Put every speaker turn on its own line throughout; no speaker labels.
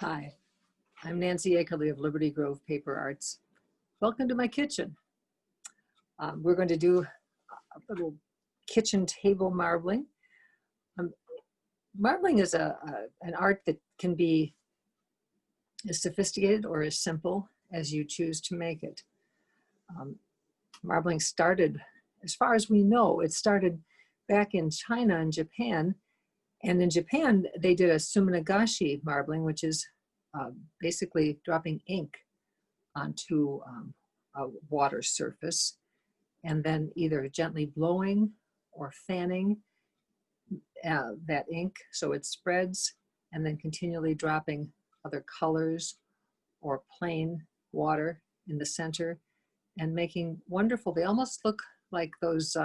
Hi, I'm Nancy Akerley of Liberty Grove Paper Arts. Welcome to my kitchen. We're going to do a little kitchen table marbling. Marbling is an art that can be as sophisticated or as simple as you choose to make it. Marbling started, as far as we know, it started back in China and Japan. And in Japan, they did a suminagashi marbling, which is basically dropping ink onto a water surface and then either gently blowing or fanning that ink so it spreads, and then continually dropping other colors or plain water in the center and making wonderful, they almost look like those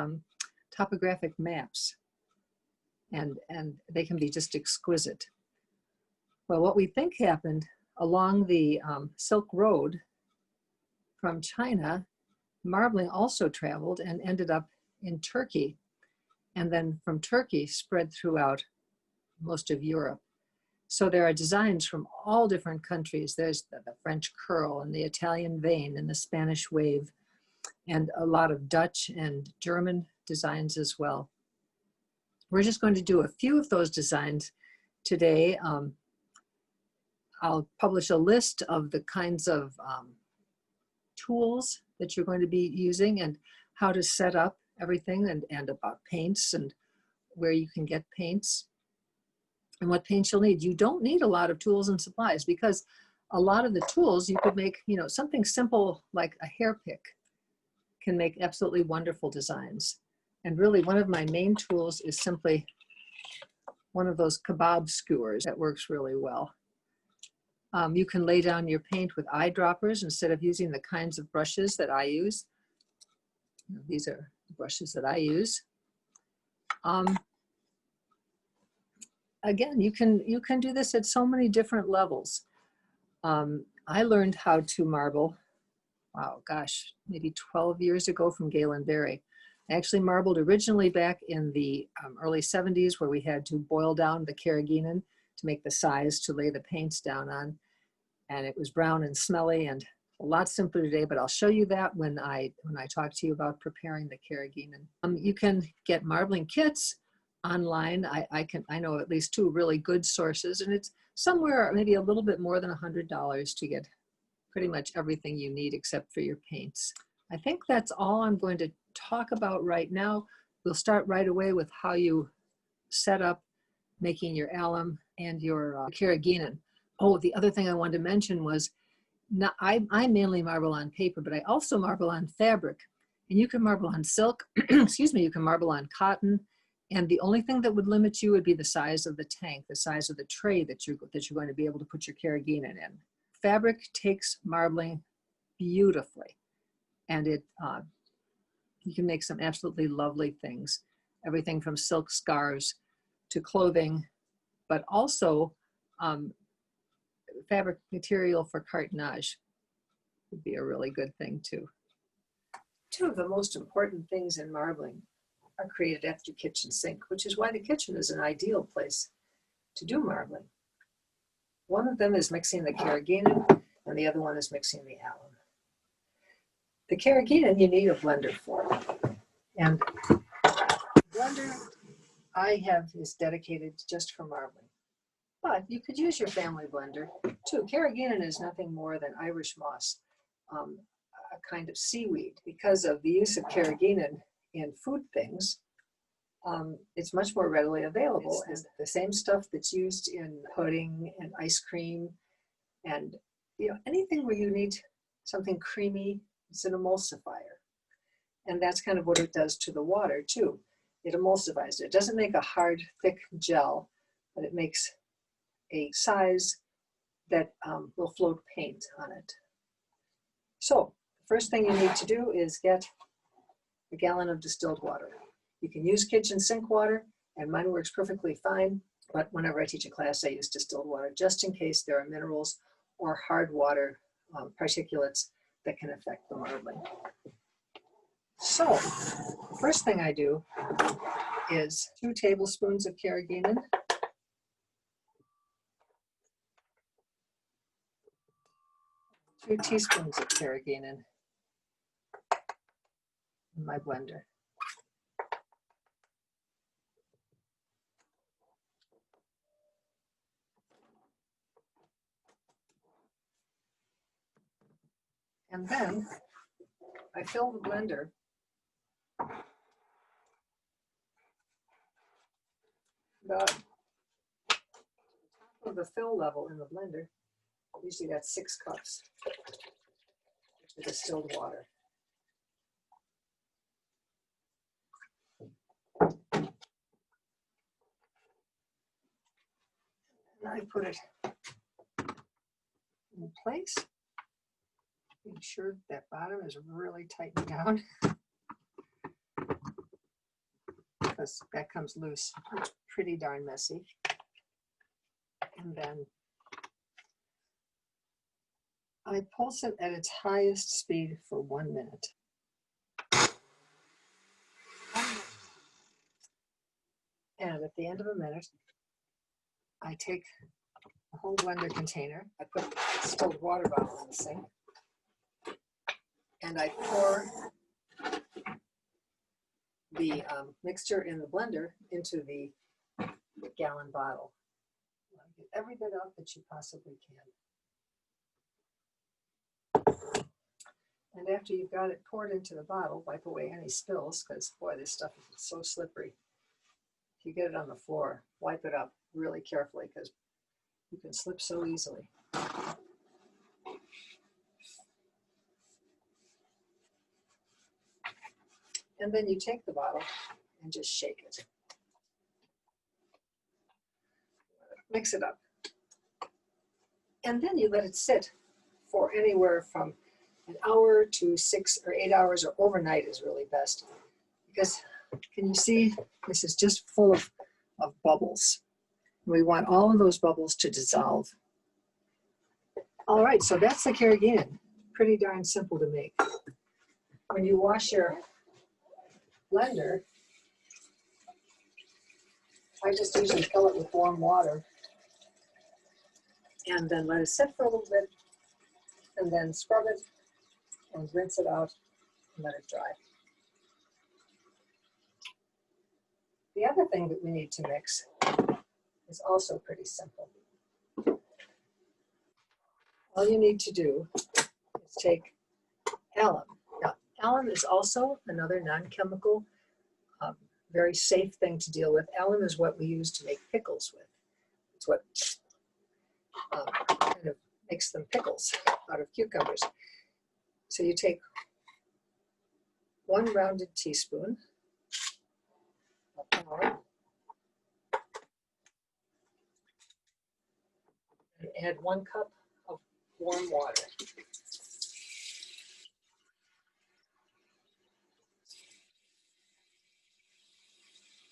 topographic maps. And they can be just exquisite. Well, what we think happened along the Silk Road from China, marbling also traveled and ended up in Turkey. And then from Turkey spread throughout most of Europe. So there are designs from all different countries. There's the French curl and the Italian vein and the Spanish wave, and a lot of Dutch and German designs as well. We're just going to do a few of those designs today. I'll publish a list of the kinds of tools that you're going to be using and how to set up everything, and about paints and where you can get paints and what paints you'll need. You don't need a lot of tools and supplies, because a lot of the tools you could make, something simple like a hair pick can make absolutely wonderful designs. And really, one of my main tools is simply one of those kebab skewers that works really well. You can lay down your paint with eyedroppers instead of using the kinds of brushes that I use. These are the brushes that I use. Again, you can do this at so many different levels. I learned how to marble, wow, gosh, maybe 12 years ago from Gall and Berry. I actually marbled originally back in the early 70s, where we had to boil down the carrageenan to make the size to lay the paints down on. And it was brown and smelly and a lot simpler today, but I'll show you that when I talk to you about preparing the carrageenan. You can get marbling kits online. I know at least two really good sources, and it's somewhere maybe a little bit more than $100 to get pretty much everything you need except for your paints. I think that's all I'm going to talk about right now. We'll start right away with how you set up making your alum and your carrageenan. Oh, the other thing I wanted to mention was, I mainly marble on paper, but I also marble on fabric. And you can marble on silk, excuse me, you can marble on cotton. And the only thing that would limit you would be the size of the tank, the size of the tray that you're going to be able to put your carrageenan in. Fabric takes marbling beautifully. And you can make some absolutely lovely things. Everything from silk scarves to clothing, but also fabric material for cartonnage would be a really good thing too. Two of the most important things in marbling are created at your kitchen sink, which is why the kitchen is an ideal place to do marbling. One of them is mixing the carrageenan, and the other one is mixing the alum. The carrageenan you need a blender for, and the blender I have is dedicated just for marbling. But you could use your family blender too. Carrageenan is nothing more than Irish moss, a kind of seaweed. Because of the use of carrageenan in food things, it's much more readily available. It's the same stuff that's used in pudding and ice cream, and anything where you need something creamy. It's an emulsifier, and that's kind of what it does to the water too. It emulsifies it. It doesn't make a hard, thick gel, but it makes a size that will float paint on it. So the first thing you need to do is get a gallon of distilled water. You can use kitchen sink water, and mine works perfectly fine, but whenever I teach a class, I use distilled water just in case there are minerals or hard water particulates that can affect the marbling. So first thing I do is 2 tablespoons of carrageenan, 2 teaspoons of carrageenan in my blender. And then I fill the blender about top of the fill level in the blender. Usually that's 6 cups of distilled water. And I put it in place. Make sure that bottom is really tightened down because that comes loose. It's pretty darn messy. And then I pulse it at its highest speed for 1 minute. And at the end of a minute, I take a whole blender container, I put the distilled water bottle in the sink, and I pour the mixture in the blender into the gallon bottle. Get every bit out that you possibly can. And after you've got it poured into the bottle, wipe away any spills, because boy, this stuff is so slippery. If you get it on the floor, wipe it up really carefully, because you can slip so easily. And then you take the bottle and just shake it. Mix it up. And then you let it sit for anywhere from an hour to 6 or 8 hours, or overnight is really best. Because can you see, this is just full of bubbles. We want all of those bubbles to dissolve. All right, so that's the carrageenan. Pretty darn simple to make. When you wash your blender, I just usually fill it with warm water and then let it sit for a little bit, and then scrub it and rinse it out and let it dry. The other thing that we need to mix is also pretty simple. All you need to do is take alum. Now, alum is also another non-chemical, very safe thing to deal with. Alum is what we use to make pickles with. It's what kind of makes them pickles out of cucumbers. So you take 1 rounded teaspoon of alum and add 1 cup of warm water.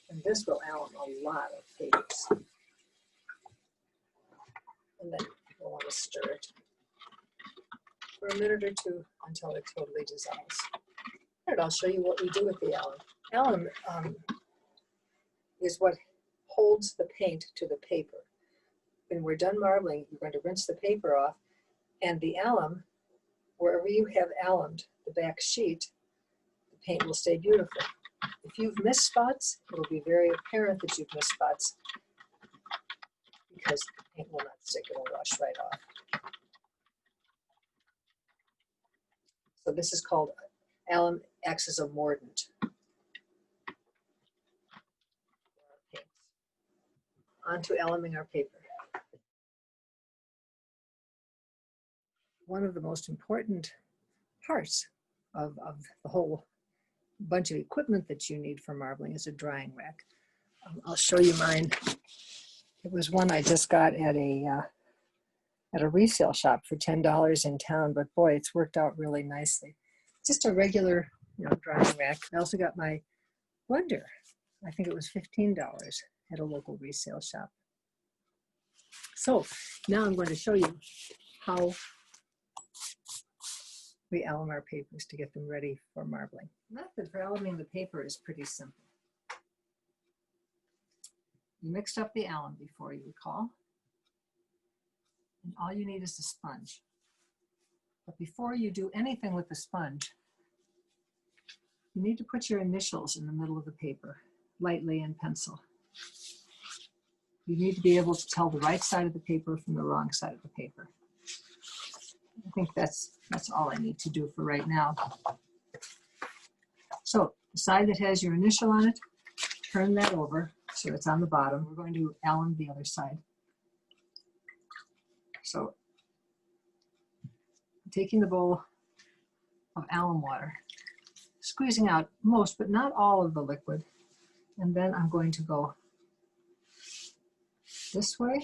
And this will alum a lot of papers. And then you'll want to stir it for a minute or 2 until it totally dissolves. And I'll show you what we do with the alum. Alum is what holds the paint to the paper. When we're done marbling, you're going to rinse the paper off, and the alum, wherever you have allumed the back sheet, the paint will stay beautiful. If you've missed spots, it'll be very apparent that you've missed spots because the paint will not stick, it will wash right off. So this is called, alum acts as a mordant. On to aluming our paper. One of the most important parts of the whole bunch of equipment that you need for marbling is a drying rack. I'll show you mine. It was one I just got at a resale shop for $10 in town, but boy, it's worked out really nicely. Just a regular, drying rack. I also got my blender. I think it was $15 at a local resale shop. So now I'm going to show you how we alum our papers to get them ready for marbling. The method for aluming the paper is pretty simple. You mixed up the alum before, you recall, and all you need is a sponge. But before you do anything with the sponge, you need to put your initials in the middle of the paper, lightly in pencil. You need to be able to tell the right side of the paper from the wrong side of the paper. I think that's all I need to do for right now. So the side that has your initial on it, turn that over so it's on the bottom. We're going to alum the other side. So I'm taking the bowl of alum water, squeezing out most but not all of the liquid, and then I'm going to go this way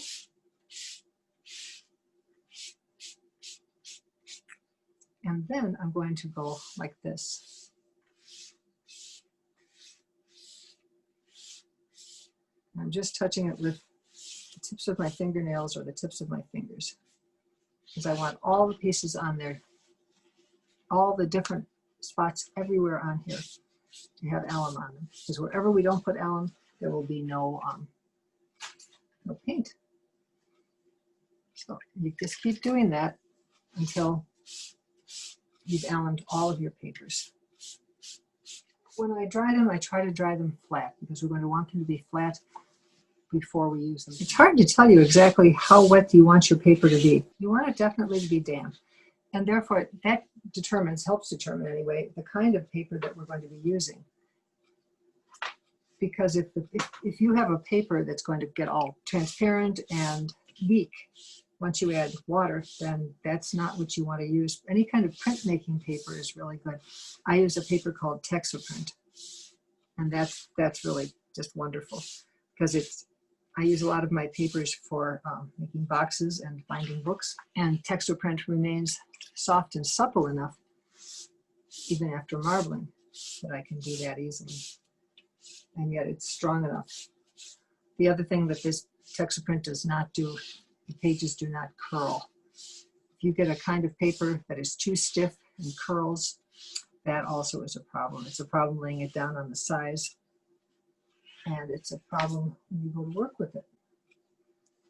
and then I'm going to go like this. I'm just touching it with the tips of my fingernails or the tips of my fingers because I want all the pieces on there, all the different spots everywhere on here to have alum on them, because wherever we don't put alum, there will be no paint. So you just keep doing that until you've alumed all of your papers. When I dry them, I try to dry them flat because we're going to want them to be flat before we use them. It's hard to tell you exactly how wet you want your paper to be. You want it definitely to be damp, and therefore that helps determine anyway, the kind of paper that we're going to be using. Because if you have a paper that's going to get all transparent and weak once you add water, then that's not what you want to use. Any kind of printmaking paper is really good. I use a paper called Texaprint, and that's really just wonderful because I use a lot of my papers for making boxes and binding books, and Texaprint remains soft and supple enough even after marbling that I can do that easily. And yet it's strong enough. The other thing that this Texaprint does not do, the pages do not curl. If you get a kind of paper that is too stiff and curls, that also is a problem. It's a problem laying it down on the sides, and it's a problem when you go to work with it.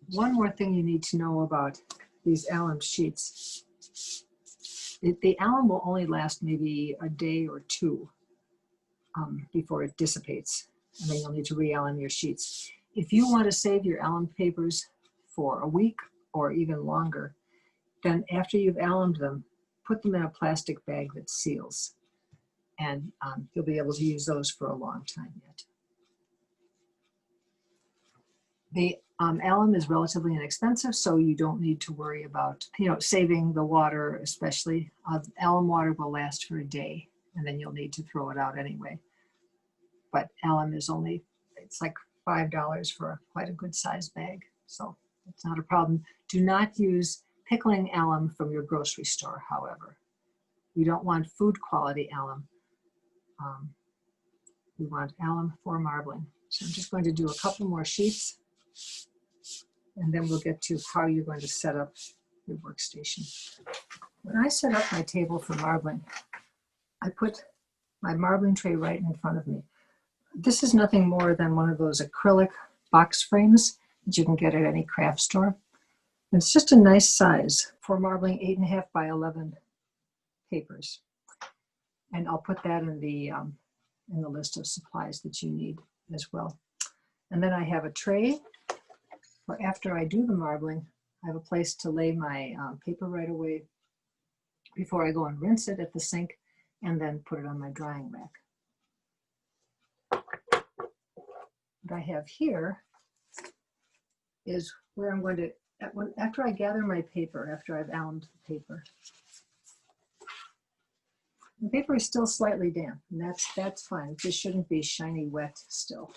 One more thing you need to know about these alum sheets. The alum will only last maybe a day or two before it dissipates, and then you'll need to re-alum your sheets. If you want to save your alum papers for a week or even longer, then after you've alumed them, put them in a plastic bag that seals, and you'll be able to use those for a long time yet. The alum is relatively inexpensive, so you don't need to worry about saving the water, especially. Alum water will last for a day, and then you'll need to throw it out anyway. But alum is it's like $5 for quite a good sized bag, so it's not a problem. Do not use pickling alum from your grocery store, however. You don't want food quality alum. We want alum for marbling. So I'm just going to do a couple more sheets, and then we'll get to how you're going to set up your workstation. When I set up my table for marbling, I put my marbling tray right in front of me. This is nothing more than one of those acrylic box frames that you can get at any craft store. And it's just a nice size for marbling 8.5 by 11 papers. And I'll put that in the list of supplies that you need as well. And then I have a tray for after I do the marbling. I have a place to lay my paper right away before I go and rinse it at the sink and then put it on my drying rack. What I have here is where I'm going to, after I gather my paper, after I've alumed the paper is still slightly damp, and that's fine. This shouldn't be shiny wet still.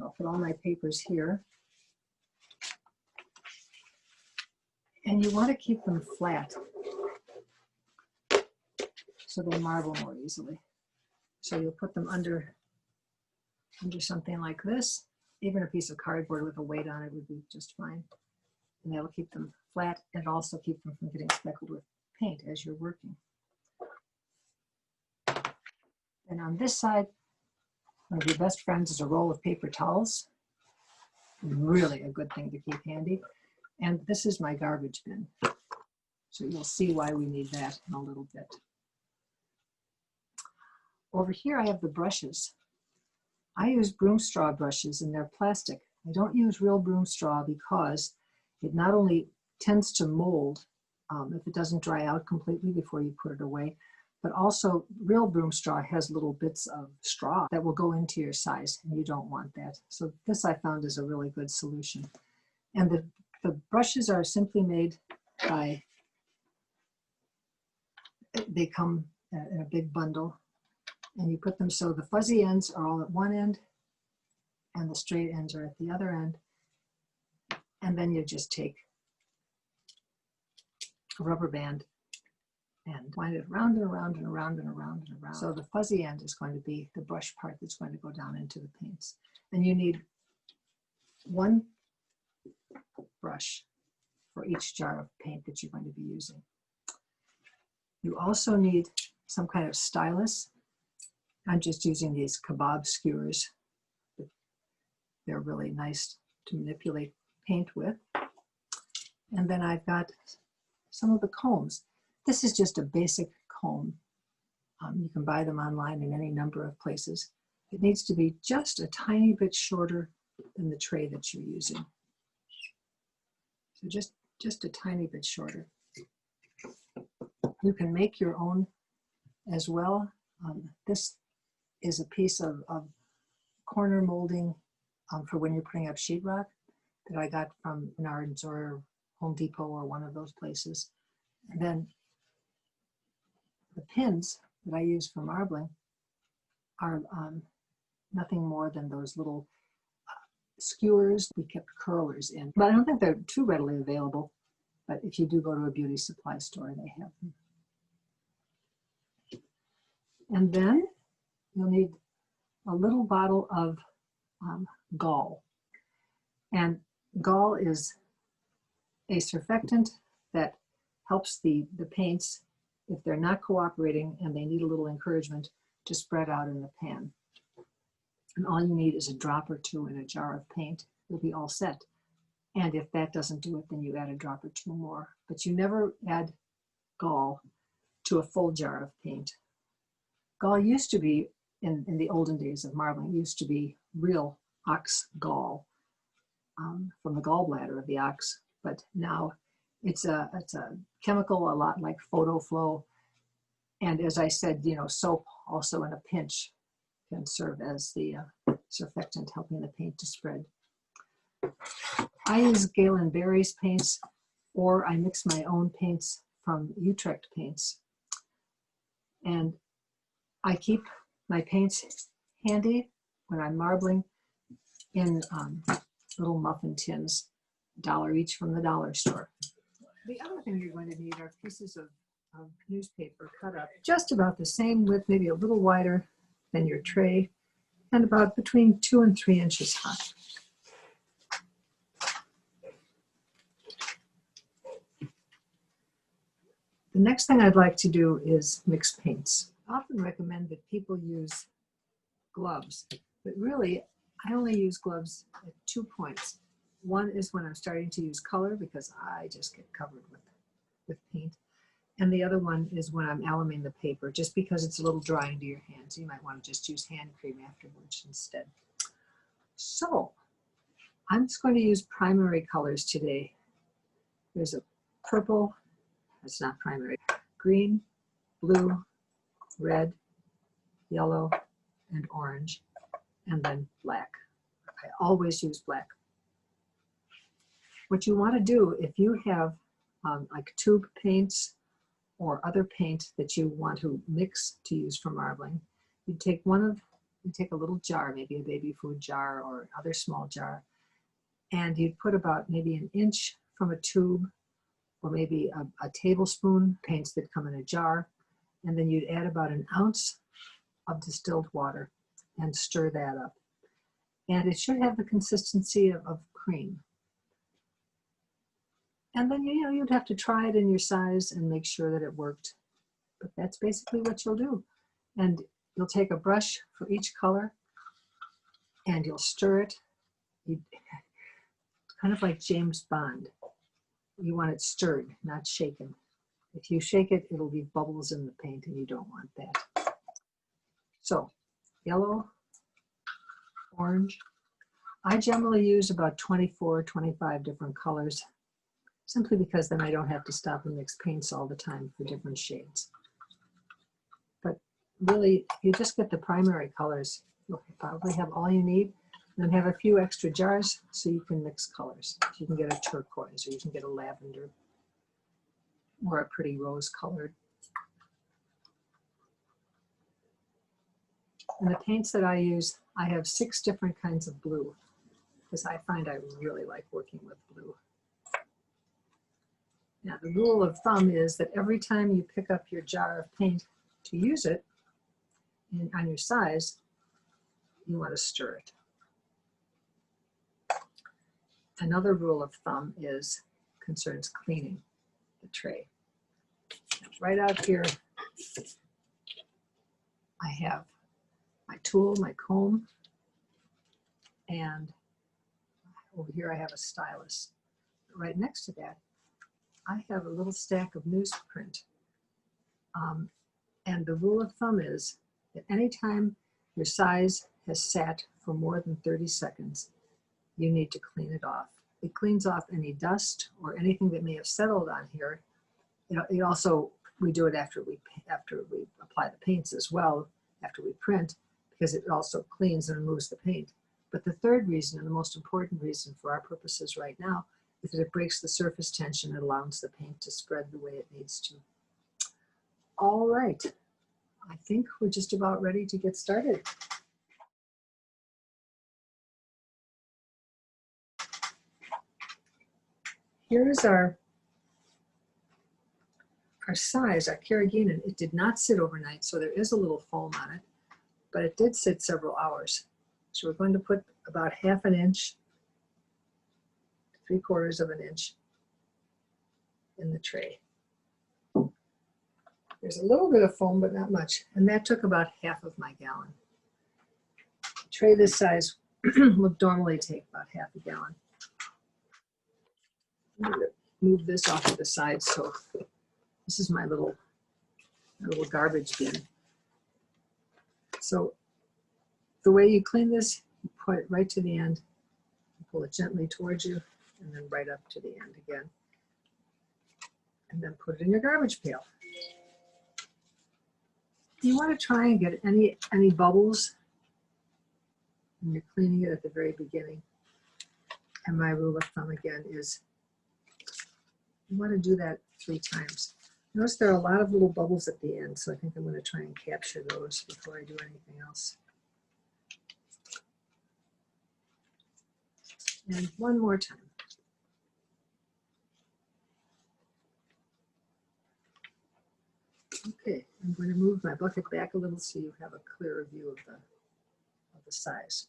I'll put all my papers here. And you want to keep them flat so they marble more easily. So you'll put them under something like this. Even a piece of cardboard with a weight on it would be just fine. And that'll keep them flat and also keep them from getting speckled with paint as you're working. And on this side, one of your best friends is a roll of paper towels. Really a good thing to keep handy. And this is my garbage bin. So you'll see why we need that in a little bit. Over here I have the brushes. I use broom straw brushes and they're plastic. I don't use real broom straw because it not only tends to mold if it doesn't dry out completely before you put it away, but also real broom straw has little bits of straw that will go into your size and you don't want that. So this I found is a really good solution. And the brushes are simply made by, they come in a big bundle and you put them so the fuzzy ends are all at one end and the straight ends are at the other end. And then you just take a rubber band and wind it around and around and around and around and around. So the fuzzy end is going to be the brush part that's going to go down into the paints. And you need one brush for each jar of paint that you're going to be using. You also need some kind of stylus. I'm just using these kebab skewers. They're really nice to manipulate paint with. And then I've got some of the combs. This is just a basic comb. You can buy them online in any number of places. It needs to be just a tiny bit shorter than the tray that you're using. So just a tiny bit shorter. You can make your own as well. This is a piece of corner molding for when you're putting up sheetrock that I got from Menards or Home Depot or one of those places. And then the pins that I use for marbling are nothing more than those little skewers we kept curlers in. But I don't think they're too readily available. But if you do go to a beauty supply store, they have them. And then you'll need a little bottle of gall. And gall is a surfactant that helps the paints, if they're not cooperating and they need a little encouragement, to spread out in the pan. And all you need is a drop or two in a jar of paint. You'll be all set. And if that doesn't do it, then you add a drop or two more. But you never add gall to a full jar of paint. Gall used to be, in the olden days of marbling, used to be real ox gall from the gallbladder of the ox. But now it's a chemical a lot like photo flow. And as I said, you know, soap also in a pinch can serve as the surfactant helping the paint to spread. I use Gall and Berry's paints, or I mix my own paints from Utrecht paints. And I keep my paints handy when I'm marbling in little muffin tins, $1 each from the dollar store. The other thing you're going to need are pieces of newspaper cut up just about the same width, maybe a little wider than your tray, and about between 2 and 3 inches high. The next thing I'd like to do is mix paints. I often recommend that people use gloves, but really I only use gloves at 2 points. One is when I'm starting to use color because I just get covered with paint. And the other one is when I'm aluming the paper, just because it's a little drying to your hands. You might want to just use hand cream afterwards instead. So I'm just going to use primary colors today. There's a purple, that's not primary, green, blue, red, yellow, and orange, and then black. I always use black. What you want to do if you have like tube paints or other paint that you want to mix to use for marbling, you take a little jar, maybe a baby food jar or other small jar, and you'd put about maybe 1 inch from a tube or maybe a tablespoon paints that come in a jar, and then you'd add about 1 ounce of distilled water and stir that up. And it should have the consistency of cream. And then, you know, you'd have to try it in your size and make sure that it worked. But that's basically what you'll do. And you'll take a brush for each color and you'll stir it. Kind of like James Bond. You want it stirred, not shaken. If you shake it, it'll leave bubbles in the paint, and you don't want that. So, yellow, orange. I generally use about 24, 25 different colors, simply because then I don't have to stop and mix paints all the time for different shades. But really, if you just get the primary colors, you'll probably have all you need. And then have a few extra jars so you can mix colors. You can get a turquoise, or you can get a lavender, or a pretty rose colored. And the paints that I use, I have 6 different kinds of blue, because I find I really like working with blue. Now, the rule of thumb is that every time you pick up your jar of paint to use it on your size, you want to stir it. Another rule of thumb concerns cleaning the tray. Right out here, I have my tool, my comb, and over here I have a stylus. Right next to that, I have a little stack of newsprint. And the rule of thumb is that anytime your size has sat for more than 30 seconds, you need to clean it off. It cleans off any dust or anything that may have settled on here. It also, we do it after we apply the paints as well, after we print, because it also cleans and removes the paint. But the third reason, and the most important reason for our purposes right now, is that it breaks the surface tension and allows the paint to spread the way it needs to. All right, I think we're just about ready to get started. Here's our size, our carrageenan. It did not sit overnight, so there is a little foam on it, but it did sit several hours. So we're going to put about 1/2 inch, 3/4 of an inch in the tray. There's a little bit of foam, but not much, and that took about 1/2 of my gallon. A tray this size would normally take about 1/2 gallon. I'm going to move this off to the side. So this is my little garbage bin. So the way you clean this, you put it right to the end, you pull it gently towards you, and then right up to the end again. And then put it in your garbage pail. You want to try and get any bubbles when you're cleaning it at the very beginning. And my rule of thumb again is you want to do that 3 times. Notice there are a lot of little bubbles at the end, so I think I'm going to try and capture those before I do anything else. And one more time. Okay, I'm going to move my bucket back a little so you have a clearer view of the size.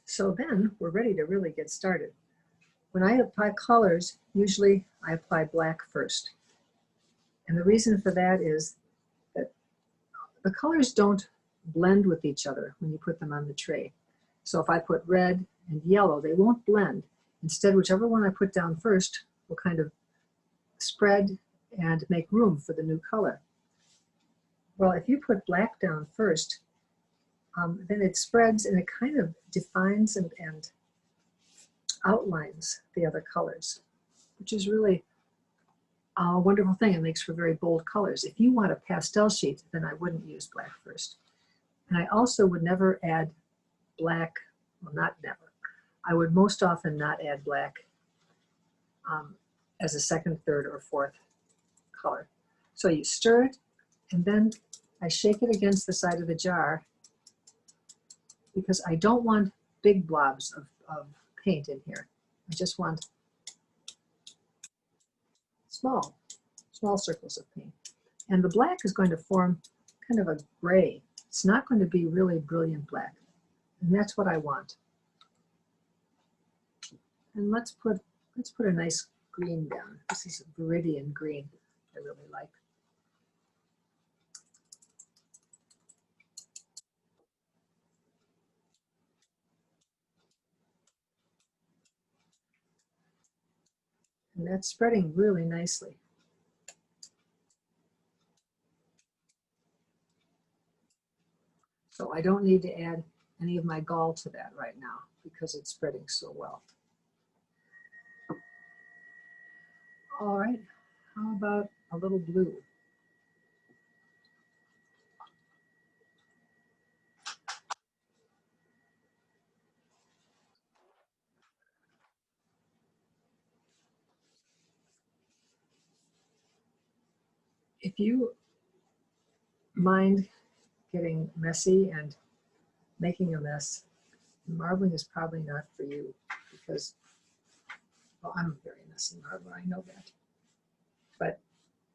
So then we're ready to really get started. When I apply colors, usually I apply black first. And the reason for that is that the colors don't blend with each other when you put them on the tray. So if I put red and yellow, they won't blend. Instead, whichever one I put down first will kind of spread and make room for the new color. Well, if you put black down first, then it spreads and it kind of defines and outlines the other colors, which is really a wonderful thing. It makes for very bold colors. If you want a pastel sheet, then I wouldn't use black first. And I also would never add black, well, not never. I would most often not add black as a second, third, or fourth color. So you stir it, and then I shake it against the side of the jar because I don't want big blobs of paint in here. I just want small circles of paint. And the black is going to form kind of a gray. It's not going to be really brilliant black. And that's what I want. And let's put a nice green down. This is a viridian green I really like. And that's spreading really nicely. I don't need to add any of my gall to that right now because it's spreading so well. All right, how about a little blue? If you mind getting messy and making a mess, marbling is probably not for you because, well, I'm a very messy marbler, I know that. But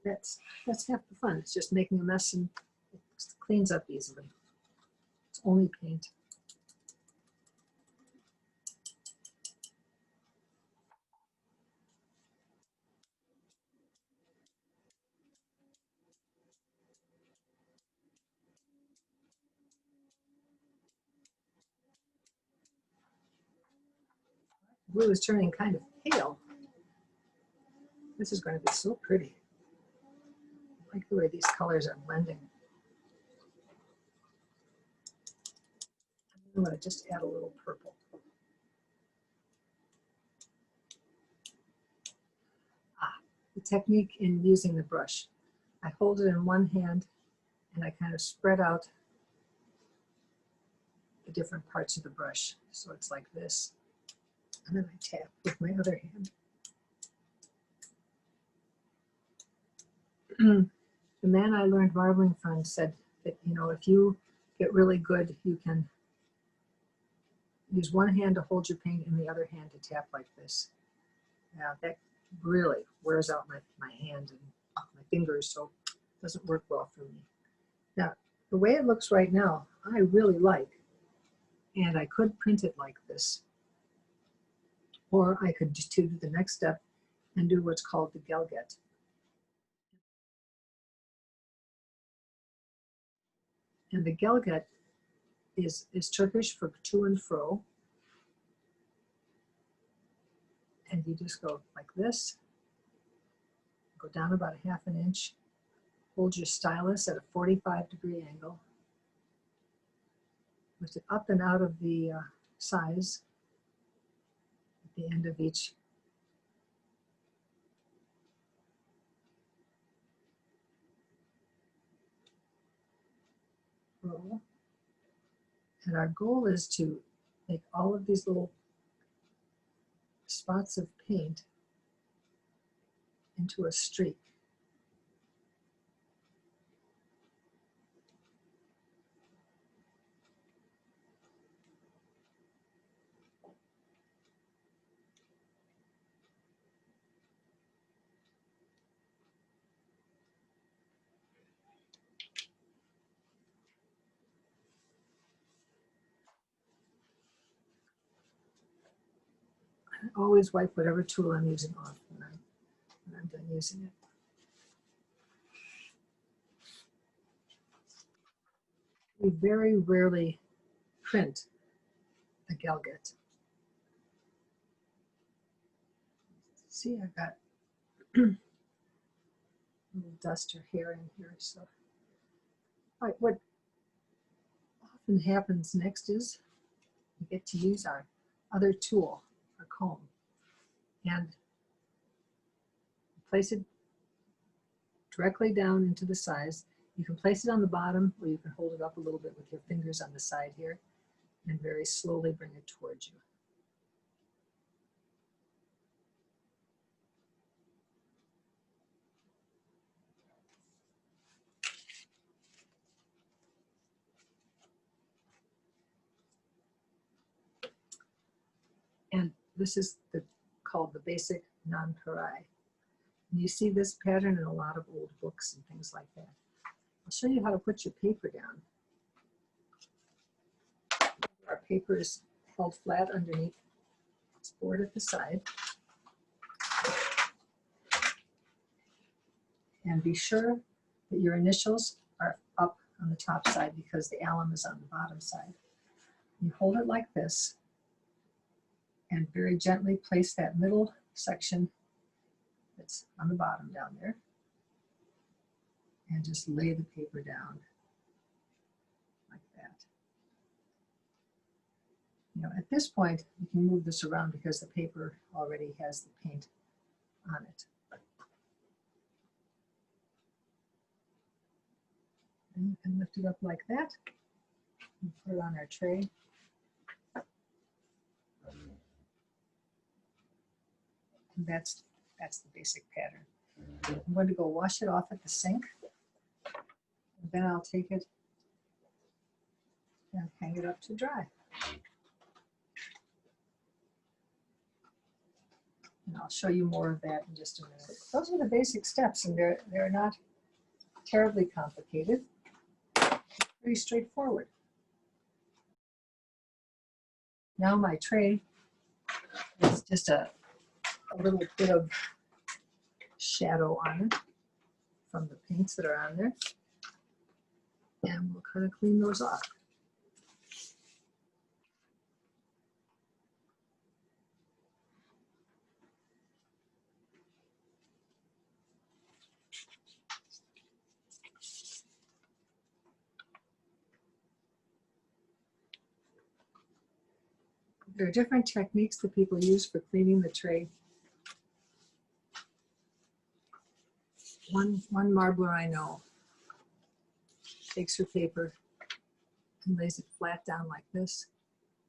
that's half the fun. It's just making a mess and it cleans up easily. It's only paint. Blue is turning kind of pale. This is going to be so pretty. I like the way these colors are blending. I'm going to just add a little purple. The technique in using the brush. I hold it in one hand and I kind of spread out the different parts of the brush. So it's like this. And then I tap with my other hand. The man I learned marbling from said that, you know, if you get really good, you can use one hand to hold your paint and the other hand to tap like this. Now that really wears out my hand and my fingers, so it doesn't work well for me. Now, the way it looks right now, I really like, and I could print it like this, or I could just do the next step and do what's called the gall. And the gall is Turkish for to and fro. And you just go like this, go down about a half an inch, hold your stylus at a 45-degree angle, lift it up and out of the size at the end of each roll. And our goal is to make all of these little spots of paint into a streak. I always wipe whatever tool I'm using off when I'm done using it. We very rarely print a gall. See, I've got a little dust or hair in here. So, all right, what often happens next is we get to use our other tool, our comb, and place it directly down into the size. You can place it on the bottom, or you can hold it up a little bit with your fingers on the side here, and very slowly bring it towards you. And this is called the basic non-parai. You see this pattern in a lot of old books and things like that. I'll show you how to put your paper down. Our paper is held flat underneath this board at the side. And be sure that your initials are up on the top side because the alum is on the bottom side. You hold it like this and very gently place that middle section that's on the bottom down there and just lay the paper down like that. You know, at this point, you can move this around because the paper already has the paint on it. And you can lift it up like that and put it on our tray. And that's the basic pattern. I'm going to go wash it off at the sink. And then I'll take it and hang it up to dry. And I'll show you more of that in just a minute. Those are the basic steps, and they're not terribly complicated. Pretty straightforward. Now my tray is just a little bit of shadow on it from the paints that are on there. And we'll kind of clean those off. There are different techniques that people use for cleaning the tray. One marbler I know takes her paper and lays it flat down like this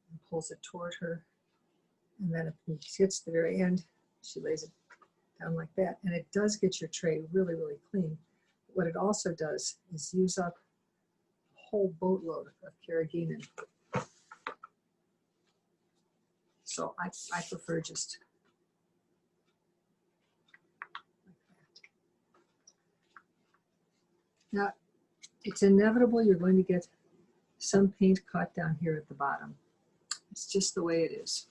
and pulls it toward her. And then if it gets to the very end, she lays it down like that. And it does get your tray really, really clean. What it also does is use up a whole boatload of carrageenan. So I prefer just like that. Now, it's inevitable you're going to get some paint caught down here at the bottom. It's just the way it is.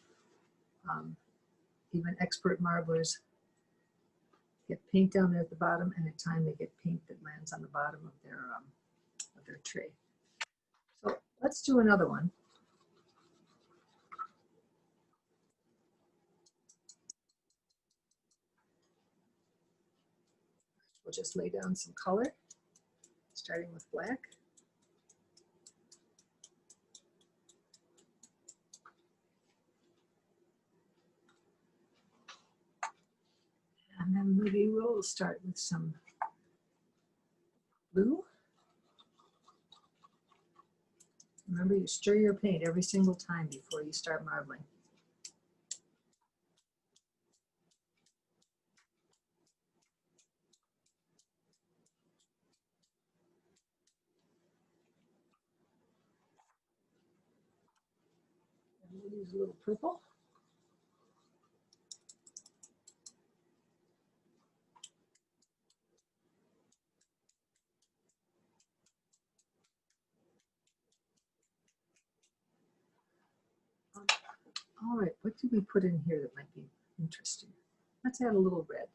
Even expert marblers get paint down there at the bottom, and at times they get paint that lands on the bottom of their tray. So let's do another one. We'll just lay down some color, starting with black. And then maybe we'll start with some blue. Remember, you stir your paint every single time before you start marbling. And we'll use a little purple. All right, what did we put in here that might be interesting? Let's add a little red.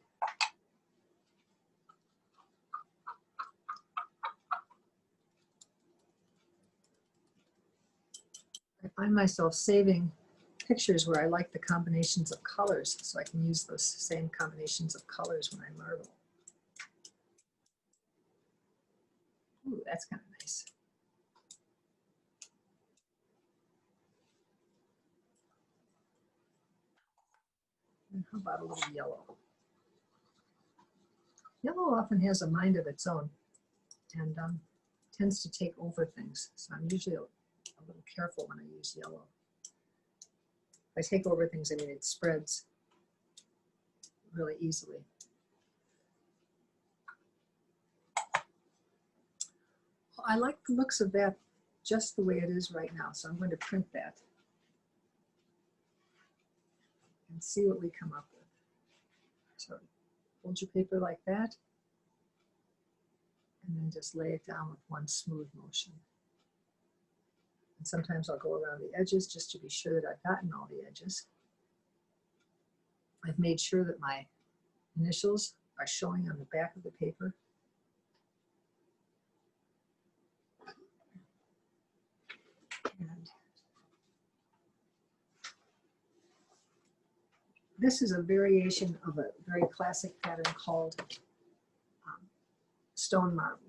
I find myself saving pictures where I like the combinations of colors, so I can use those same combinations of colors when I marble. Ooh, that's kind of nice. And how about a little yellow? Yellow often has a mind of its own and tends to take over things. So I'm usually a little careful when I use yellow. If I take over things, I mean it spreads really easily. Well, I like the looks of that just the way it is right now, so I'm going to print that and see what we come up with. So hold your paper like that, and then just lay it down with one smooth motion. And sometimes I'll go around the edges just to be sure that I've gotten all the edges. I've made sure that my initials are showing on the back of the paper. And this is a variation of a very classic pattern called stone marbled.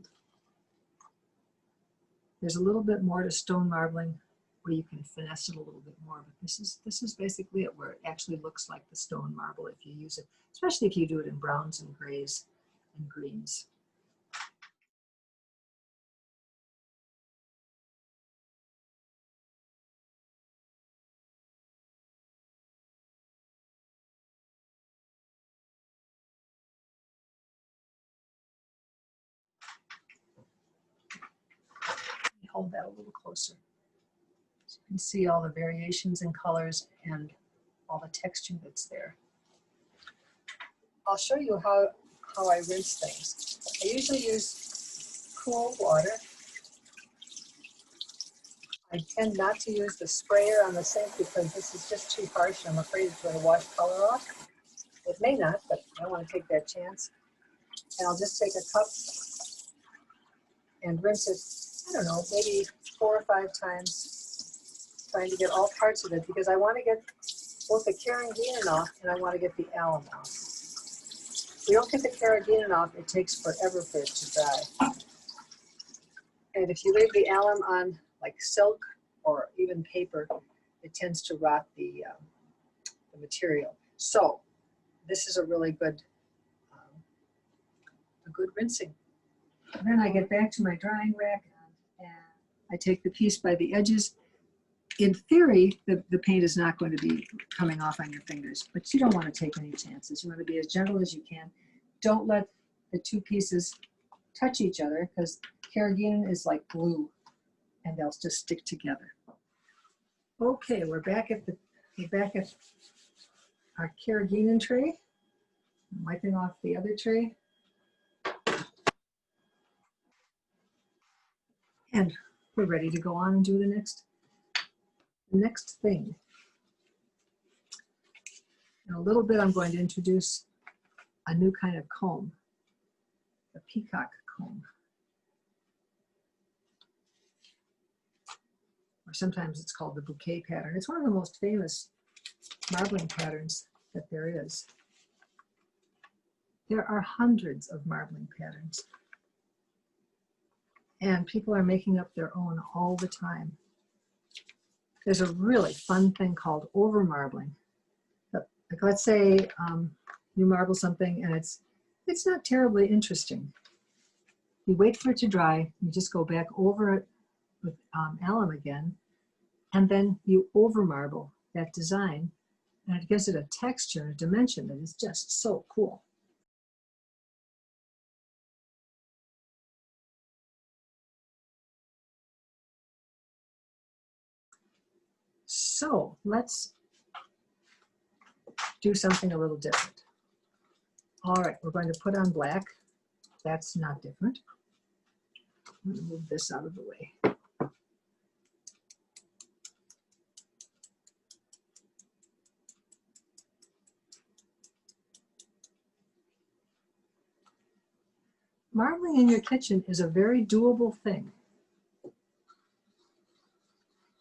There's a little bit more to stone marbling where you can finesse it a little bit more. But this is basically it, where it actually looks like the stone marble if you use it, especially if you do it in browns and grays and greens. Hold that a little closer so you can see all the variations in colors and all the texture that's there. I'll show you how I rinse things. I usually use cool water. I tend not to use the sprayer on the sink because this is just too harsh. I'm afraid it's going to wash color off. It may not, but I don't want to take that chance. And I'll just take a cup and rinse it, I don't know, maybe 4 or 5 times, trying to get all parts of it, because I want to get both the carrageenan off and I want to get the alum off. If we don't get the carrageenan off, it takes forever for it to dry. And if you leave the alum on like silk or even paper, it tends to rot the material. So this is a really good, rinsing. And then I get back to my drying rack and I take the piece by the edges. In theory, the paint is not going to be coming off on your fingers, but you don't want to take any chances. You want to be as gentle as you can. Don't let the 2 pieces touch each other, because carrageenan is like glue and they'll just stick together. Okay, we're back at our carrageenan tray. I'm wiping off the other tray. And we're ready to go on and do the next thing. In a little bit, I'm going to introduce a new kind of comb, the peacock comb. Or sometimes it's called the bouquet pattern. It's one of the most famous marbling patterns that there is. There are hundreds of marbling patterns. And people are making up their own all the time. There's a really fun thing called over marbling. Like, let's say you marble something and it's not terribly interesting. You wait for it to dry, you just go back over it with alum again, and then you over marble that design, and it gives it a texture, a dimension that is just so cool. So let's do something a little different. All right, we're going to put on black. That's not different. I'm going to move this out of the way. Marbling in your kitchen is a very doable thing.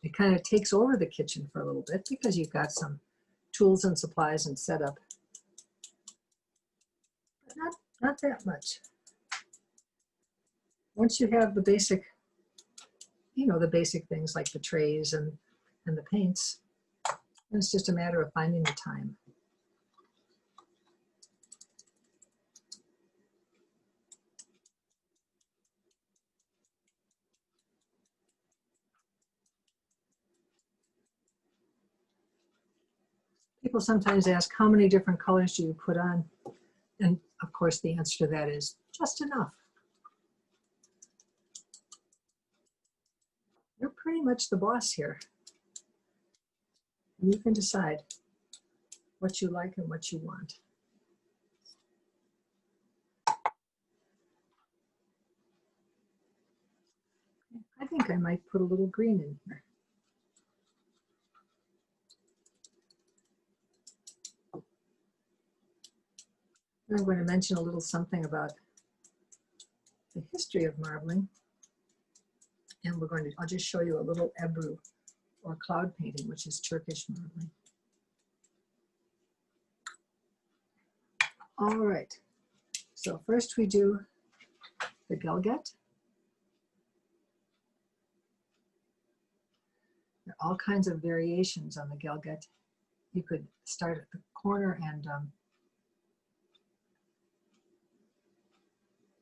It kind of takes over the kitchen for a little bit because you've got some tools and supplies and setup. But not that much. Once you have the basic, the basic things like the trays and the paints, then it's just a matter of finding the time. People sometimes ask, how many different colors do you put on? And of course, the answer to that is just enough. You're pretty much the boss here. You can decide what you like and what you want. I think I might put a little green in here. And I'm going to mention a little something about the history of marbling. And I'll just show you a little Ebru, or cloud painting, which is Turkish marbling. All right, so first we do the gall. Now, are all kinds of variations on the galget. You could start at the corner and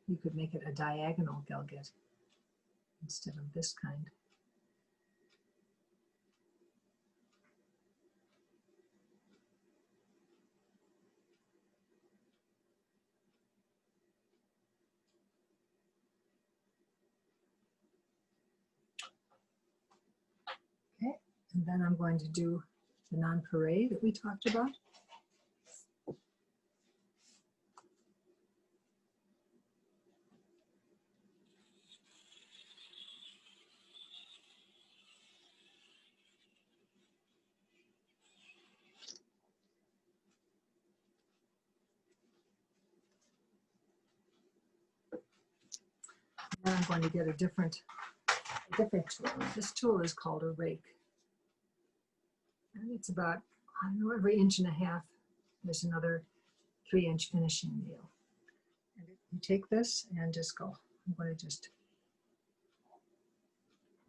you could make it a diagonal galget instead of this kind. Okay, and then I'm going to do the nonpareil that we talked about. Now I'm going to get a different tool. This tool is called a rake. And it's about, I don't know, every 1.5 inches, there's another 3-inch finishing nail. And you take this and just go. I'm going to just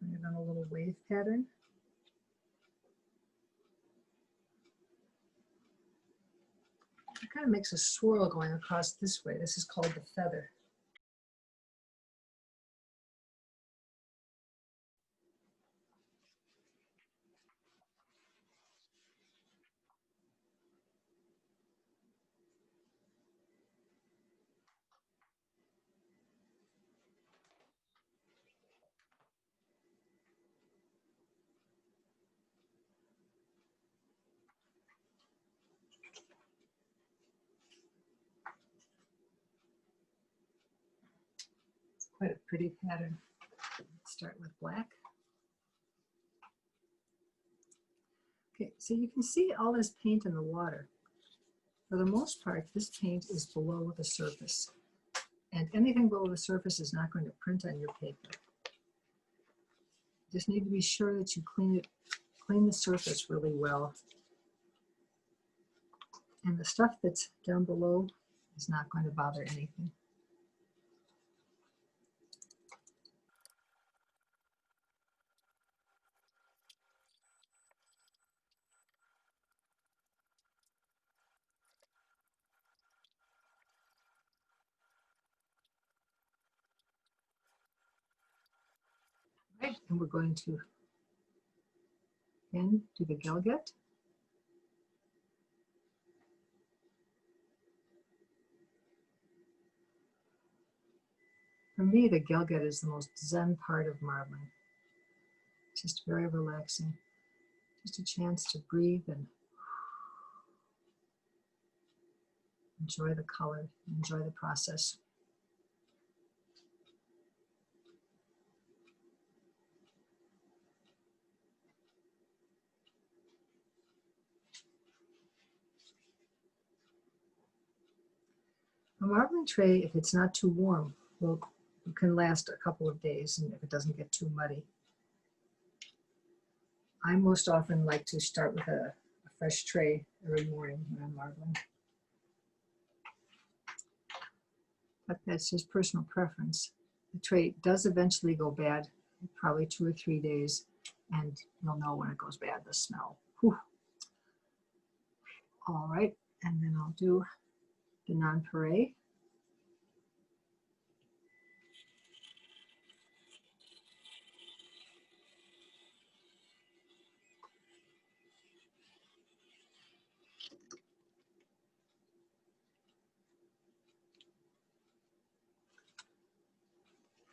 bring it on a little wave pattern. It kind of makes a swirl going across this way. This is called the feather. It's quite a pretty pattern. Let's start with black. Okay, so you can see all this paint in the water. For the most part, this paint is below the surface. And anything below the surface is not going to print on your paper. You just need to be sure that you clean the surface really well. And the stuff that's down below is not going to bother anything. Right, and we're going to again do the galget. For me, the galget is the most zen part of marbling. It's just very relaxing. Just a chance to breathe and enjoy the color, enjoy the process. A marbling tray, if it's not too warm, can last a couple of days, and if it doesn't get too muddy. I most often like to start with a fresh tray every morning when I'm marbling. But that's just personal preference. The tray does eventually go bad, probably 2 or 3 days, and you'll know when it goes bad, the smell. Whew. All right, and then I'll do the nonpareil.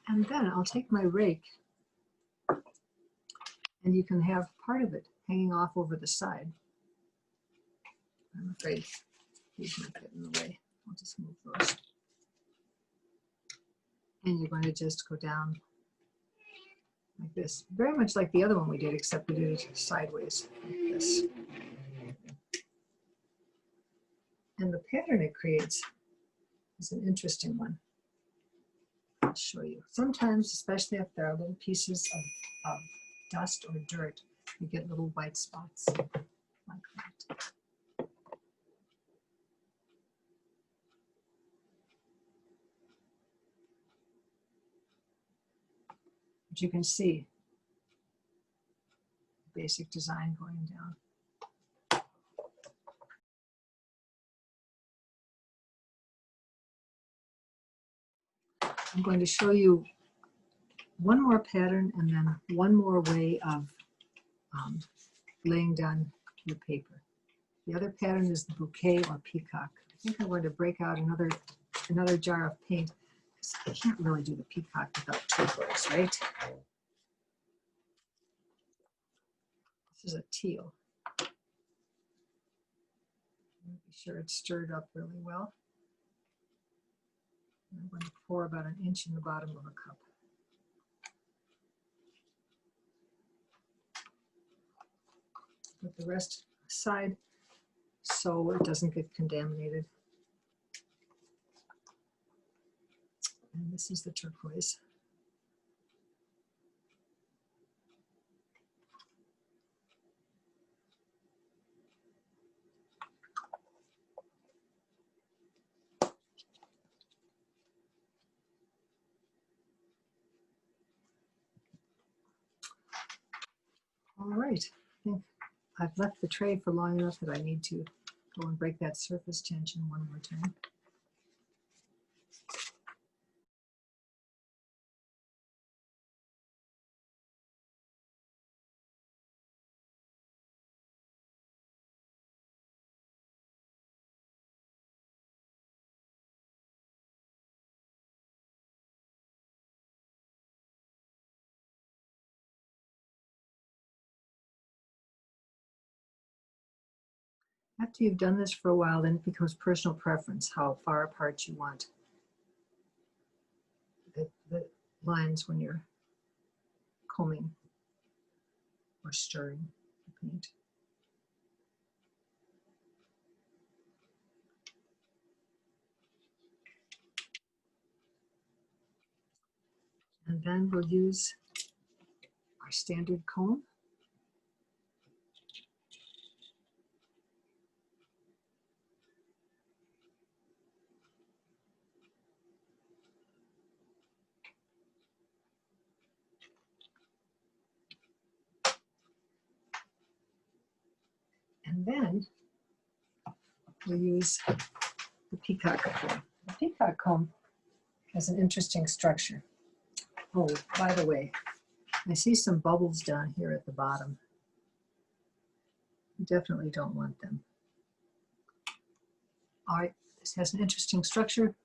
And then I'll take my rake, and you can have part of it hanging off over the side. I'm afraid these might get in the way. I'll just move those. And you're going to just go down like this. Very much like the other one we did, except we did it sideways, like this. And the pattern it creates is an interesting one. I'll show you. Sometimes, especially if there are little pieces of dust or dirt, you get little white spots like that. But you can see basic design going down. I'm going to show you one more pattern and then one more way of laying down your paper. The other pattern is the bouquet or peacock. I think I'm going to break out another jar of paint because I can't really do the peacock without turquoise, right? This is a teal. Be sure it's stirred up really well. I'm going to pour about an inch in the bottom of a cup. Put the rest aside so it doesn't get contaminated. And this is the turquoise. All right, I think I've left the tray for long enough that I need to go and break that surface tension one more time. After you've done this for a while, then it becomes personal preference how far apart you want the lines when you're combing or stirring the paint. And then we'll use our standard comb. And then we'll use the peacock comb. The peacock comb has an interesting structure. Oh, by the way, I see some bubbles down here at the bottom. You definitely don't want them. All right, this has an interesting structure.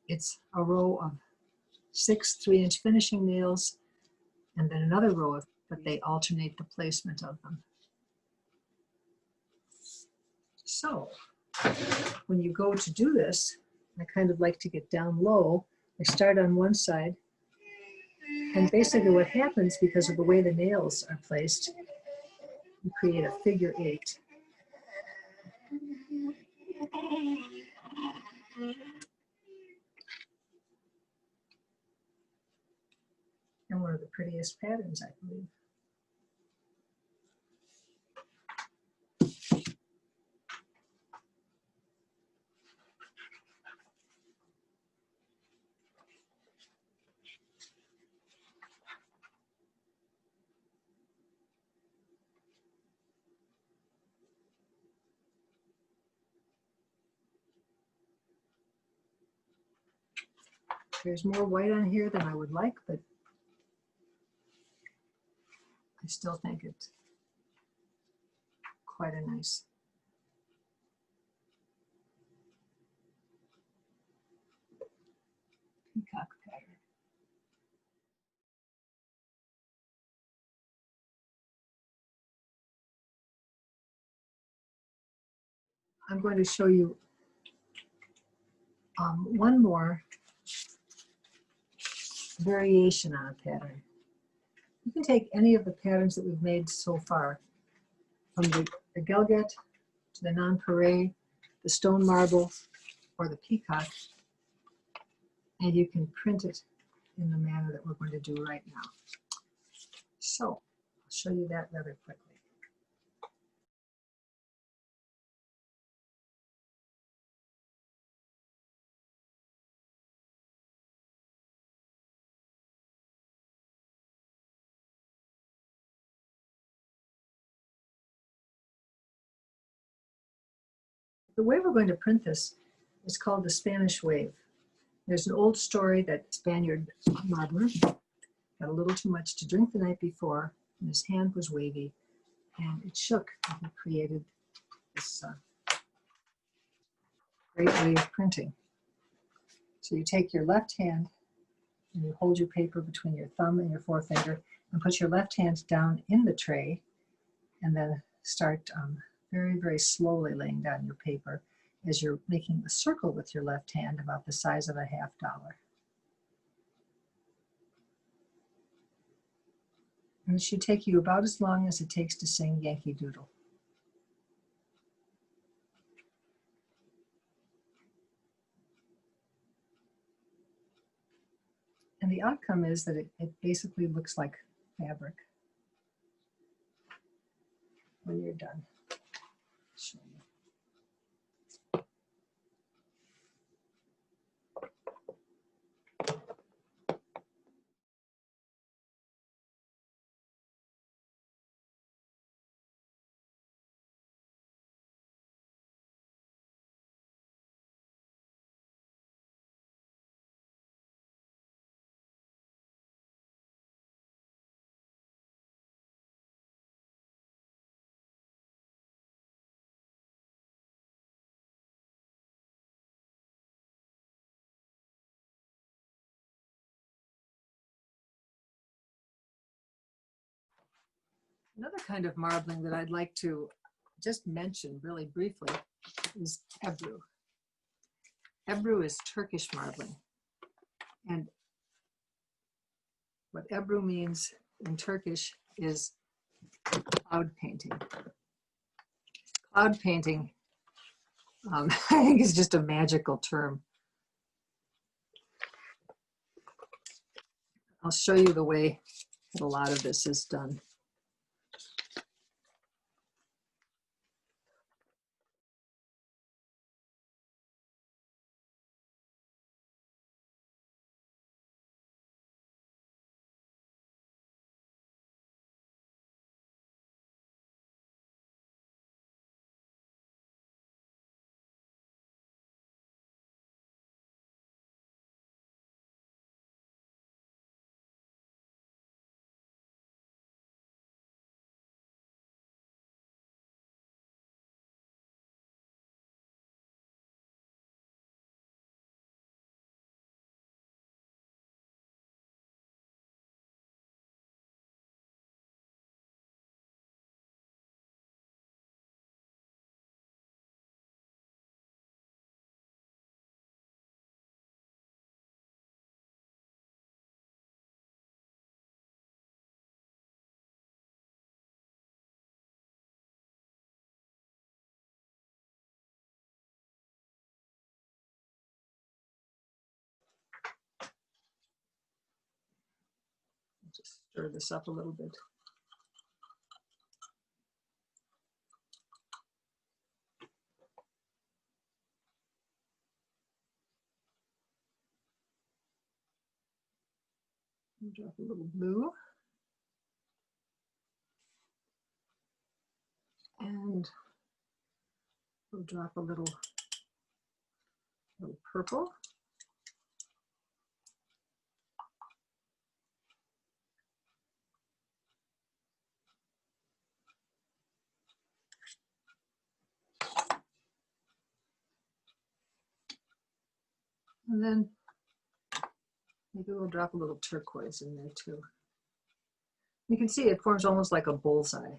It's a row of 6 3-inch finishing nails and then another row of, but they alternate the placement of them. So when you go to do this, I kind of like to get down low. I start on one side, and basically what happens because of the way the nails are placed, you create a figure 8. And one of the prettiest patterns, I believe. There's more white on here than I would like, but I still think it's quite a nice peacock pattern. I'm going to show you one more variation on a pattern. You can take any of the patterns that we've made so far, from the Gelget to the nonpareil, the stone marble, or the peacock, and you can print it in the manner that we're going to do right now. So I'll show you that rather quickly. The way we're going to print this is called the Spanish wave. There's an old story that Spaniard marbler got a little too much to drink the night before, and his hand was wavy, and it shook, and he created this great way of printing. So you take your left hand and you hold your paper between your thumb and your forefinger and put your left hand down in the tray, and then start very, very slowly laying down your paper as you're making a circle with your left hand about the size of a $50. And it should take you about as long as it takes to sing Yankee Doodle. And the outcome is that it basically looks like fabric when you're done. Show you. Another kind of marbling that I'd like to just mention really briefly is Ebru. Ebru is Turkish marbling. And what Ebru means in Turkish is cloud painting. Cloud painting, I think, is just a magical term. I'll show you the way that a lot of this is done. Just stir this up a little bit. Drop a little blue. And we'll drop a little purple. And then maybe we'll drop a little turquoise in there too. You can see it forms almost like a bullseye.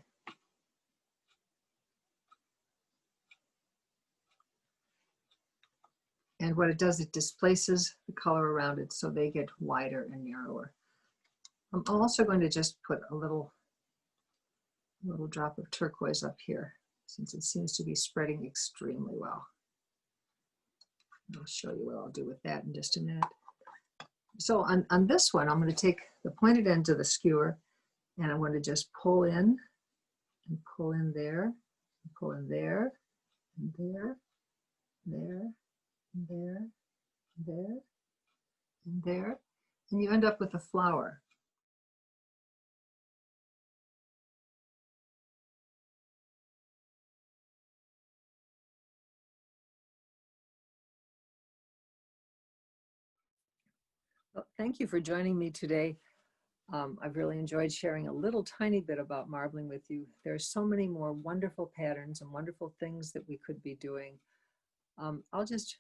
And what it does, it displaces the color around it so they get wider and narrower. I'm also going to just put a little drop of turquoise up here, since it seems to be spreading extremely well. I'll show you what I'll do with that in just a minute. So on this one, I'm going to take the pointed end of the skewer, and I'm going to just pull in and pull in there, and pull in there, and there, there, and there, and there, and there, and you end up with a flower. Well, thank you for joining me today. I've really enjoyed sharing a little tiny bit about marbling with you. There's so many more wonderful patterns and wonderful things that we could be doing. I'll just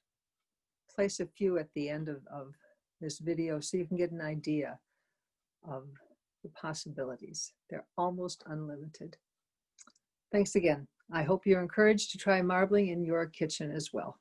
place a few at the end of this video so you can get an idea of the possibilities. They're almost unlimited. Thanks again. I hope you're encouraged to try marbling in your kitchen as well.